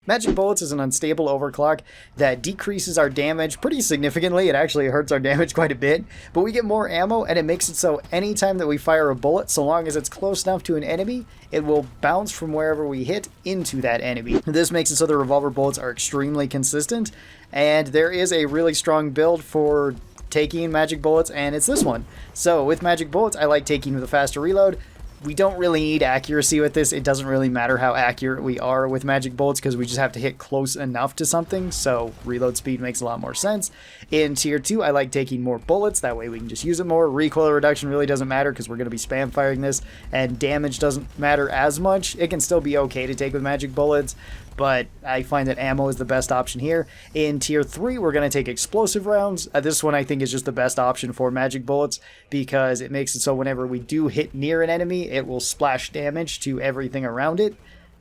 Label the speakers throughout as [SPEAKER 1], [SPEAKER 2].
[SPEAKER 1] Magic bullets is an unstable overclock that decreases our damage pretty significantly. It actually hurts our damage quite a bit, but we get more ammo, and it makes it so anytime that we fire a bullet, so long as it's close enough to an enemy, it will bounce from wherever we hit into that enemy. This makes it so the revolver bullets are extremely consistent, and there is a really strong build for taking magic bullets, and it's this one. So with magic bullets, I like taking with a faster reload. We don't really need accuracy with this. It doesn't really matter how accurate we are with magic bullets because we just have to hit close enough to something, so reload speed makes a lot more sense. In tier 2, I like taking more bullets. That way we can just use it more. Recoil reduction really doesn't matter because we're going to be spam firing this, and damage doesn't matter as much. It can still be okay to take with magic bullets, but I find that ammo is the best option here. In tier 3, we're going to take explosive rounds. This one I think is just the best option for magic bullets because it makes it so whenever we do hit near an enemy, it will splash damage to everything around it,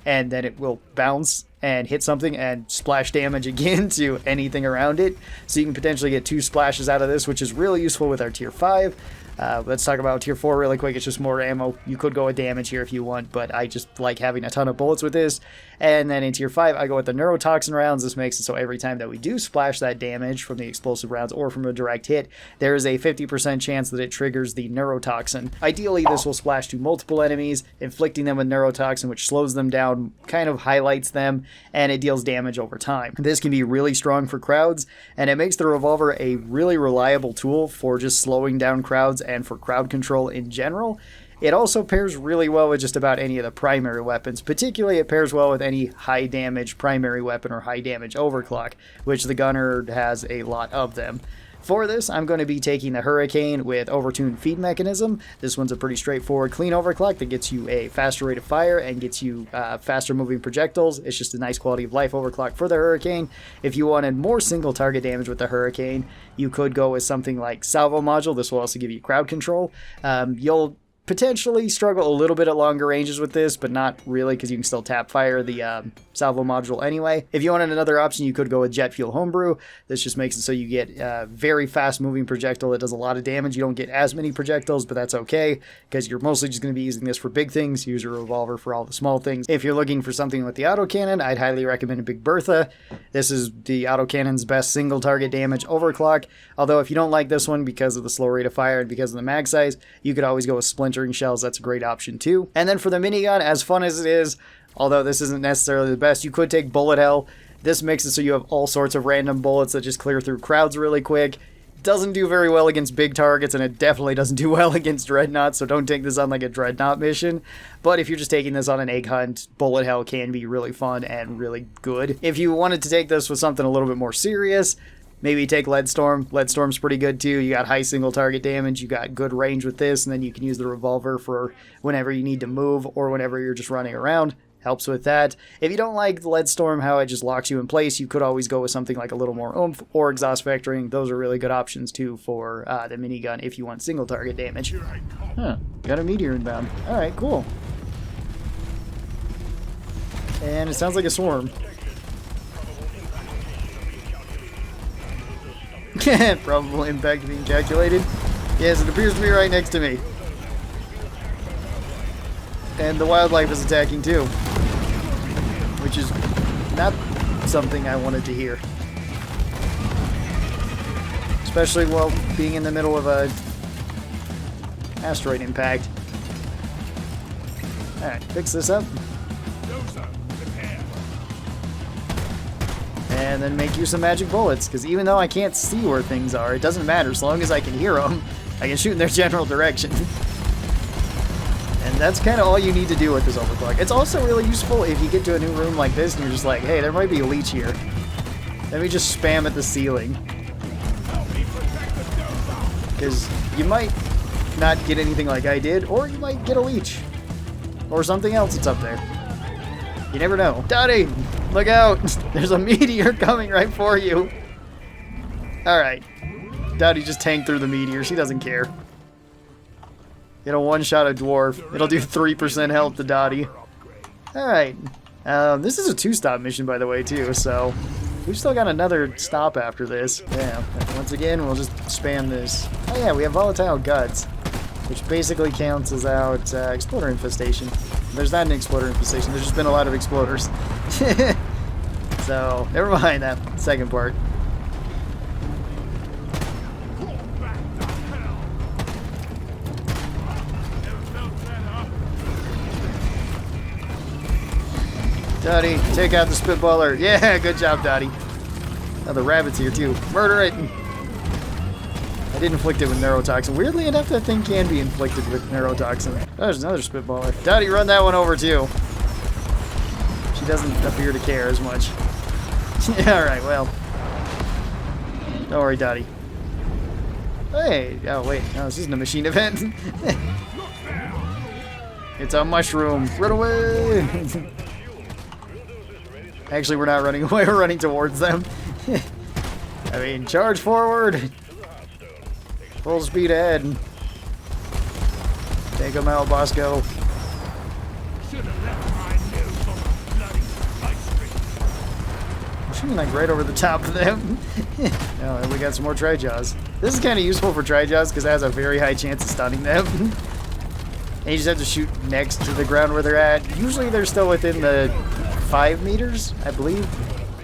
[SPEAKER 1] and then it will bounce and hit something and splash damage again to anything around it. So you can potentially get 2 splashes out of this, which is really useful with our tier 5. Let's talk about tier 4 really quick. It's just more ammo. You could go with damage here if you want, but I just like having a ton of bullets with this. And then in tier 5, I go with the neurotoxin rounds. This makes it so every time that we do splash that damage from the explosive rounds or from a direct hit, there is a 50% chance that it triggers the neurotoxin. Ideally, this will splash to multiple enemies, inflicting them with neurotoxin, which slows them down, kind of highlights them, and it deals damage over time. This can be really strong for crowds, and it makes the revolver a really reliable tool for just slowing down crowds and for crowd control in general. It also pairs really well with just about any of the primary weapons. Particularly, it pairs well with any high damage primary weapon or high damage overclock, which the gunner has a lot of them. For this, I'm going to be taking the Hurricane with overtuned feed mechanism. This one's a pretty straightforward clean overclock that gets you a faster rate of fire and gets you faster moving projectiles. It's just a nice quality of life overclock for the Hurricane. If you wanted more single target damage with the Hurricane, you could go with something like Salvo Module. This will also give you crowd control. You'll potentially struggle a little bit at longer ranges with this, but not really because you can still tap fire the salvo module anyway. If you wanted another option, you could go with jet fuel homebrew. This just makes it so you get a very fast moving projectile that does a lot of damage. You don't get as many projectiles, but that's okay because you're mostly just going to be using this for big things. Use your revolver for all the small things. If you're looking for something with the autocannon, I'd highly recommend a Big Bertha. This is the autocannon's best single target damage overclock. Although if you don't like this one because of the slow rate of fire and because of the mag size, you could always go with splintering shells. That's a great option too. And then for the minigun, as fun as it is, although this isn't necessarily the best, you could take bullet hell. This makes it so you have all sorts of random bullets that just clear through crowds really quick. Doesn't do very well against big targets, and it definitely doesn't do well against dreadnoughts, so don't take this on like a dreadnought mission. But if you're just taking this on an egg hunt, bullet hell can be really fun and really good. If you wanted to take this with something a little bit more serious, maybe take Leadstorm. Leadstorm's pretty good too. You got high single target damage, you got good range with this, and then you can use the revolver for whenever you need to move or whenever you're just running around. Helps with that. If you don't like the Leadstorm, how it just locks you in place, you could always go with something like a little more oomph or exhaust vectoring. Those are really good options too for the minigun if you want single target damage. Huh, got a meteor inbound. Alright, cool. And it sounds like a swarm. Probable impact being calculated. Yes, it appears to be right next to me. And the wildlife is attacking too, which is not something I wanted to hear. Especially while being in the middle of a asteroid impact. Alright, fix this up. And then make use of magic bullets, because even though I can't see where things are, it doesn't matter. As long as I can hear them, I can shoot in their general direction. And that's kind of all you need to do with this overclock. It's also really useful if you get to a new room like this and you're just like, hey, there might be a leech here. Let me just spam at the ceiling. Because you might not get anything like I did, or you might get a leech. Or something else that's up there. You never know. Dottie, look out! There's a meteor coming right for you. Alright. Dottie just tanked through the meteor. She doesn't care. It'll one-shot a dwarf. It'll do 3% health to Dottie. Alright. This is a 2-stop mission, by the way, too, so we've still got another stop after this. Yeah, once again, we'll just spam this. Oh yeah, we have volatile guts, which basically counts as out exploder infestation. There's not an exploder infestation, there's just been a lot of exploders. So, never mind that second part. Dottie, take out the spitballer. Yeah, good job, Dottie. Oh, the rabbit's here too. Murder it! I did inflict it with neurotoxin. Weirdly enough, that thing can be inflicted with neurotoxin. Oh, there's another spitballer. Dottie, run that one over too. She doesn't appear to care as much. Alright, well. Don't worry, Dottie. Hey! Oh, wait. No, this isn't a machine event. It's a mushroom. Run away! Actually, we're not running away. We're running towards them. I mean, charge forward! Full speed ahead. Take them out, Bosco. I'm shooting like right over the top of them. Oh, and we got some more Tri-Jaws. This is kind of useful for Tri-Jaws because it has a very high chance of stunning them. And you just have to shoot next to the ground where they're at. Usually they're still within the 5 meters, I believe,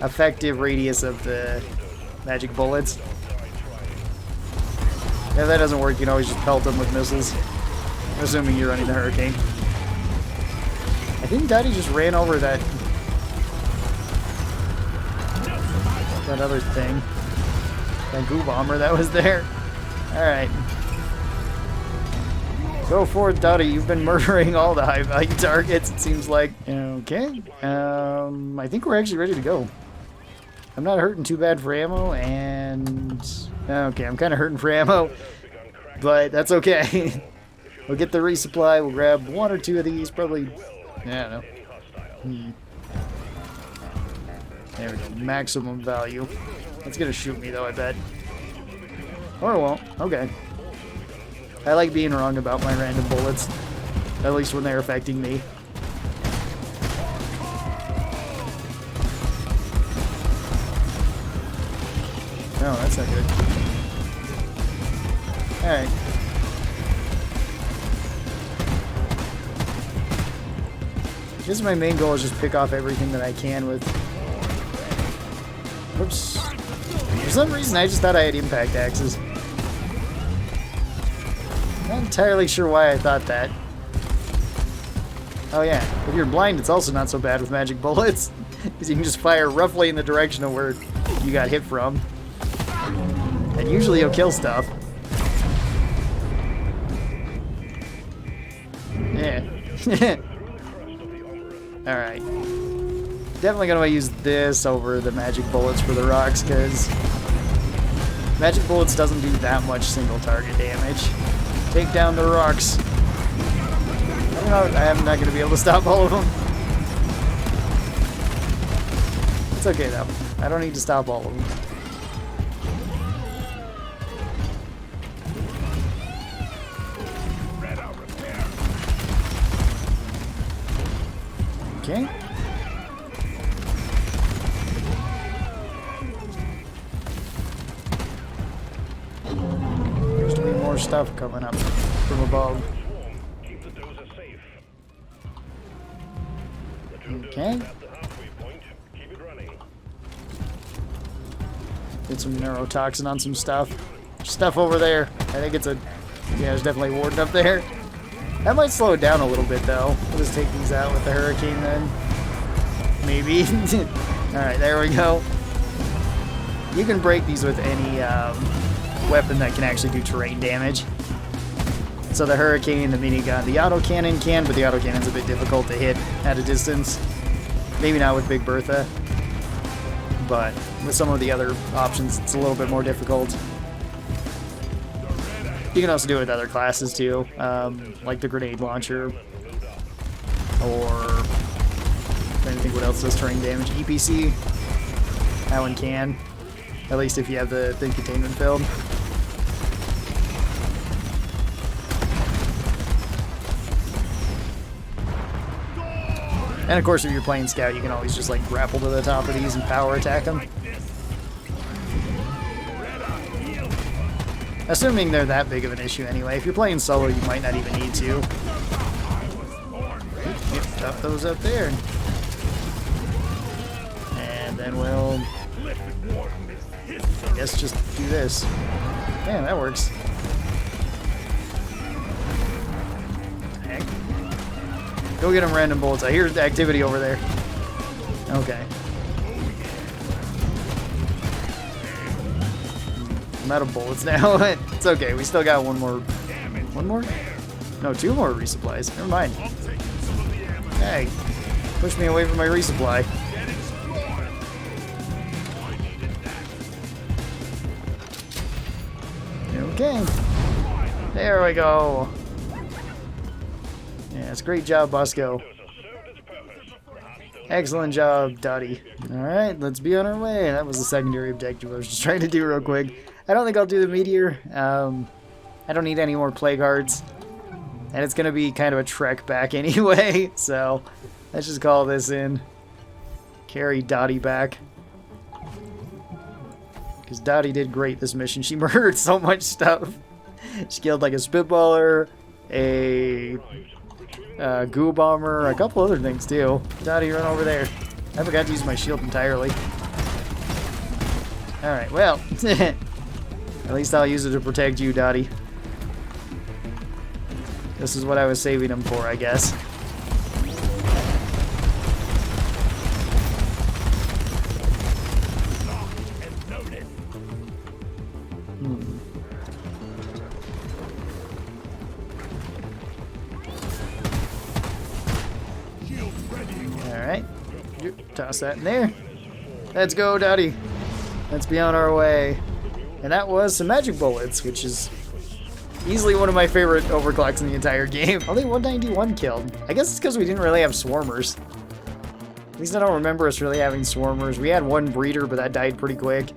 [SPEAKER 1] effective radius of the magic bullets. If that doesn't work, you can always just pelt them with missiles. Assuming you're running the Hurricane. I think Dottie just ran over that other thing. That goo bomber that was there. Alright. Go forth, Dottie. You've been murdering all the high value targets, it seems like. Okay. I think we're actually ready to go. I'm not hurting too bad for ammo, and... Okay, I'm kind of hurting for ammo, but that's okay. We'll get the resupply, we'll grab 1 or 2 of these, probably... I don't know. There we go, maximum value. It's gonna shoot me though, I bet. Or it won't. Okay. I like being wrong about my random bullets, at least when they're affecting me. No, that's not good. Alright. I guess my main goal is just pick off everything that I can with... Whoops. For some reason, I just thought I had impact axes. Not entirely sure why I thought that. Oh yeah, if you're blind, it's also not so bad with magic bullets. Because you can just fire roughly in the direction of where you got hit from. And usually you'll kill stuff. Yeah. Alright. Definitely gonna use this over the magic bullets for the rocks, because magic bullets doesn't do that much single target damage. Take down the rocks. I don't know, I'm not gonna be able to stop all of them. It's okay though. I don't need to stop all of them. Okay. There's gonna be more stuff coming up from above. Okay. Get some neurotoxin on some stuff. Stuff over there. I think it's a... Yeah, there's definitely a warden up there. That might slow it down a little bit, though. We'll just take these out with the Hurricane, then. Maybe. Alright, there we go. You can break these with any weapon that can actually do terrain damage. So the Hurricane, the minigun, the autocannon can, but the autocannon's a bit difficult to hit at a distance. Maybe not with Big Bertha. But with some of the other options, it's a little bit more difficult. You can also do it with other classes too, like the grenade launcher, or I'm trying to think what else does terrain damage. EPC, that one can, at least if you have the thin containment build. And of course, if you're playing Scout, you can always just like grapple to the top of these and power attack them. Assuming they're that big of an issue anyway. If you're playing solo, you might not even need to. Yep, stuff those up there. And And then we'll, I guess, just do this. Yeah, that works. Heck. Go get him random bullets. I hear activity over there. Okay. I'm out of bullets now. It's okay. We still got one more. One more? No, 2 more resupplies. Never mind. Hey, push me away from my resupply. Okay. There we go. Yes, great job, Bosco. Excellent job, Dottie. Alright, let's be on our way. That was the secondary objective I was just trying to do real quick. I don't think I'll do the meteor. I don't need any more plague hearts. And it's going to be kind of a trek back anyway, so let's just call this in. Carry Dottie back. Because Dottie did great this mission. She murdered so much stuff. She killed like a spitballer, a goo bomber, a couple other things too. Dottie, run over there. I forgot to use my shield entirely. Alright, well. At least I'll use it to protect you, Dottie. This is what I was saving him for, I guess. Alright. Toss that in there. Let's go, Dottie. Let's be on our way. And that was some magic bullets, which is easily one of my favorite overclocks in the entire game. Only 191 killed. I guess it's because we didn't really have swarmers. At least I don't remember us really having swarmers. We had one breeder, but that died pretty quick.